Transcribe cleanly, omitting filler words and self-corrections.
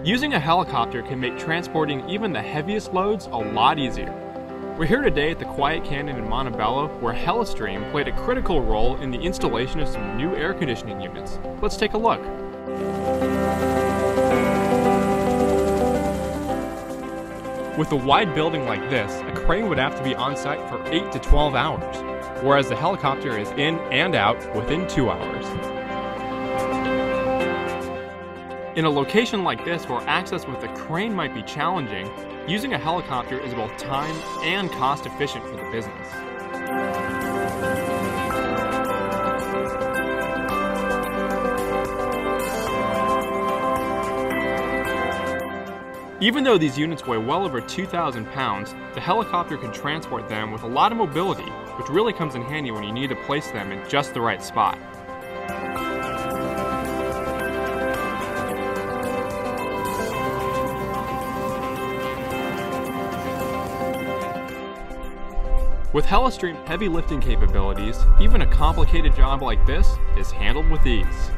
Using a helicopter can make transporting even the heaviest loads a lot easier. We're here today at the Quiet Canyon in Montebello, where HeliStream played a critical role in the installation of some new air conditioning units. Let's take a look. With a wide building like this, a crane would have to be on site for 8 to 12 hours, whereas the helicopter is in and out within 2 hours. In a location like this where access with a crane might be challenging, using a helicopter is both time and cost efficient for the business. Even though these units weigh well over 2,000 pounds, the helicopter can transport them with a lot of mobility, which really comes in handy when you need to place them in just the right spot. With HeliStream heavy lifting capabilities, even a complicated job like this is handled with ease.